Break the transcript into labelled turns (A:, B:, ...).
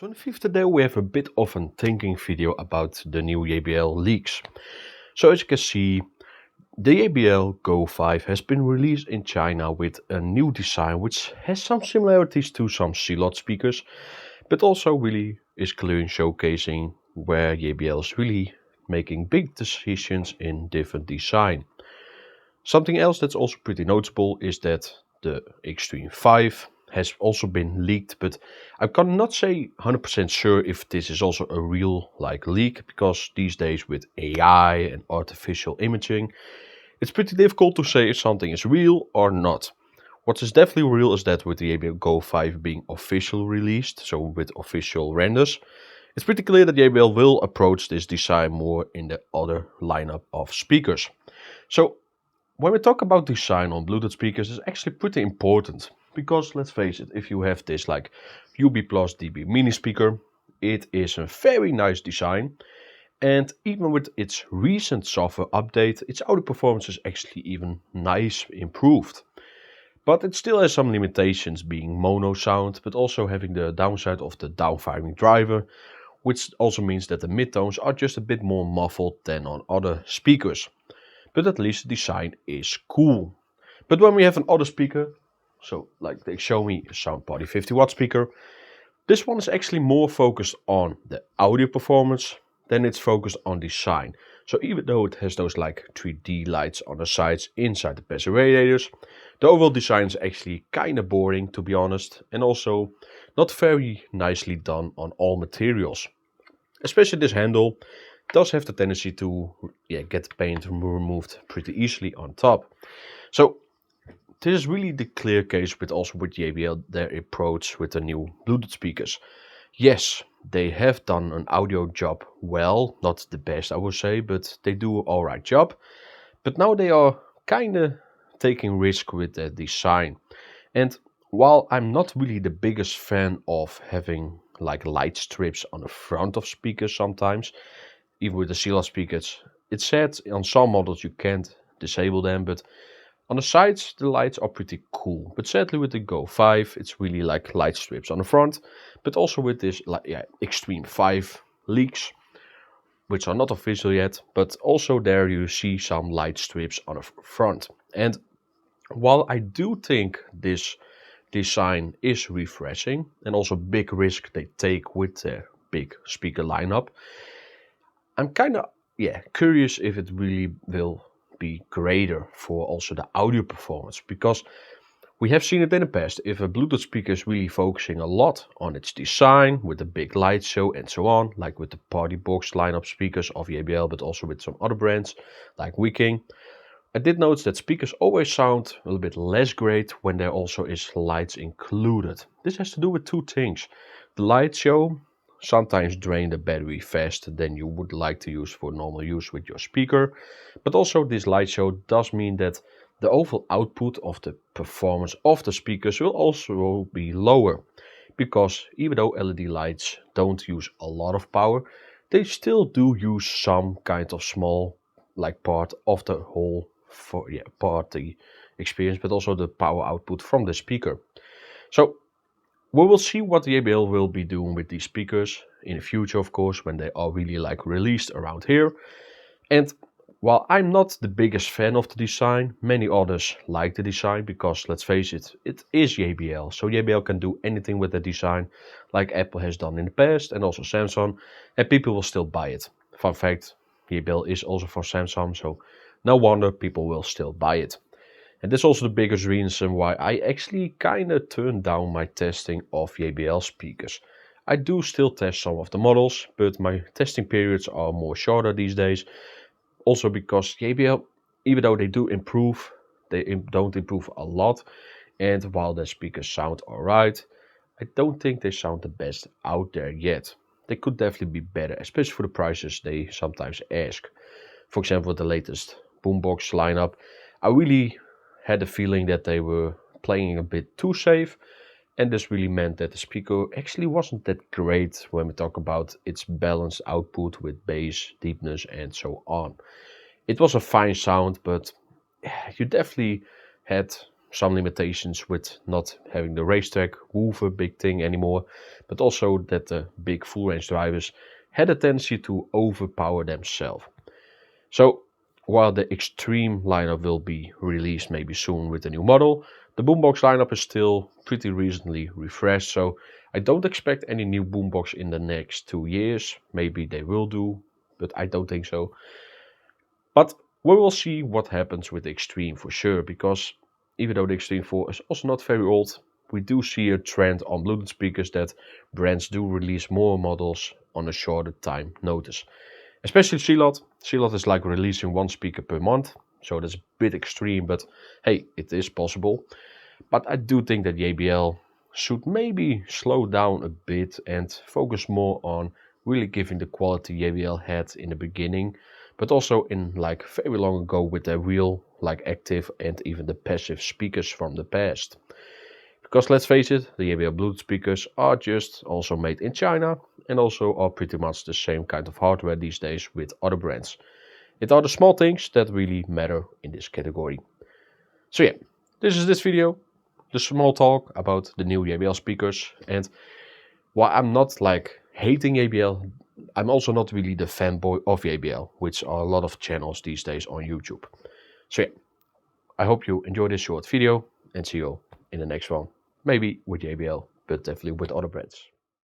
A: So in the fifth video we have a bit of a thinking video about the new JBL leaks. So as you can see, the JBL Go 5 has been released in China with a new design which has some similarities to some C-Lot speakers, but also really is clearly showcasing where JBL is really making big decisions in different design. Something else that's also pretty notable is that the Xtreme 5 has also been leaked, but I cannot say 100% sure if this is also a real leak, because these days with AI and artificial imaging, it's pretty difficult to say if something is real or not. What is definitely real is that with the JBL Go 5 being officially released, so with official renders, it's pretty clear that JBL will approach this design more in the other lineup of speakers. So when we talk about design on Bluetooth speakers, it's actually pretty important, because let's face it, if you have this UB Plus DB mini speaker, it is a very nice design, and even with its recent software update, its audio performance is actually even nice improved. But it still has some limitations, being mono sound, but also having the downside of the downfiring driver, which also means that the midtones are just a bit more muffled than on other speakers. But at least the design is cool. But when we have an other speaker, so like the Xiaomi SoundParty 50-watt speaker, this one is actually more focused on the audio performance than it's focused on design. So even though it has those 3D lights on the sides inside the passive radiators, the overall design is actually kinda boring, to be honest, and also not very nicely done on all materials. Especially this handle does have the tendency to get the paint removed pretty easily on top. So this is really the clear case with JBL, their approach with the new Bluetooth speakers. Yes, they have done an audio job well, not the best I would say, but they do an alright job. But now they are kinda taking risk with the design. And while I'm not really the biggest fan of having light strips on the front of speakers sometimes, even with the C-Lot speakers, it's said on some models you can't disable them, but on the sides the lights are pretty cool. But sadly with the Go 5 it's really light strips on the front, but also with this Xtreme 5 leaks, which are not official yet, but also there you see some light strips on the front. And while I do think this design is refreshing, and also big risk they take with their big speaker lineup, I'm kinda curious if it really will be greater for also the audio performance, because we have seen it in the past. If a Bluetooth speaker is really focusing a lot on its design with the big light show and so on, like with the party box lineup speakers of JBL, but also with some other brands like Viking, I did notice that speakers always sound a little bit less great when there also is lights included. This has to do with two things. The light show sometimes drain the battery faster than you would like to use for normal use with your speaker, but also this light show does mean that the overall output of the performance of the speakers will also be lower, because even though LED lights don't use a lot of power, they still do use some kind of small part of the whole party experience, but also the power output from the speaker. So we will see what the JBL will be doing with these speakers in the future, of course, when they are really released around here. And while I'm not the biggest fan of the design, many others like the design, because let's face it, it is JBL. So JBL can do anything with the design, like Apple has done in the past and also Samsung, and people will still buy it. Fun fact, JBL is also from Samsung, so no wonder people will still buy it. And that's also the biggest reason why I actually kinda turned down my testing of JBL speakers. I do still test some of the models, but my testing periods are more shorter these days. Also because JBL, even though they do improve, they don't improve a lot. And while the speakers sound alright, I don't think they sound the best out there yet. They could definitely be better, especially for the prices they sometimes ask. For example, with the latest boombox lineup, I really had the feeling that they were playing a bit too safe, and this really meant that the speaker actually wasn't that great when we talk about its balanced output with bass, deepness and so on. It was a fine sound, but you definitely had some limitations with not having the racetrack woofer big thing anymore, but also that the big full range drivers had a tendency to overpower themselves. So while the Xtreme lineup will be released maybe soon with a new model, the boombox lineup is still pretty recently refreshed, so I don't expect any new boombox in the next 2 years. Maybe they will do, but I don't think so. But we will see what happens with the Xtreme for sure, because even though the Xtreme 4 is also not very old, we do see a trend on Bluetooth speakers that brands do release more models on a shorter time notice. Especially Celot. Celot is like releasing one speaker per month, so that's a bit extreme, but hey, it is possible. But I do think that JBL should maybe slow down a bit and focus more on really giving the quality JBL had in the beginning, but also in like very long ago with their real like active and even the passive speakers from the past. Because let's face it, the JBL Bluetooth speakers are just also made in China and also are pretty much the same kind of hardware these days with other brands. It are the small things that really matter in this category. So yeah, this is this video, the small talk about the new JBL speakers. And while I'm not like hating JBL, I'm also not really the fanboy of JBL, which are a lot of channels these days on YouTube. So yeah, I hope you enjoyed this short video and see you all in the next one. Maybe with JBL, but definitely with other brands.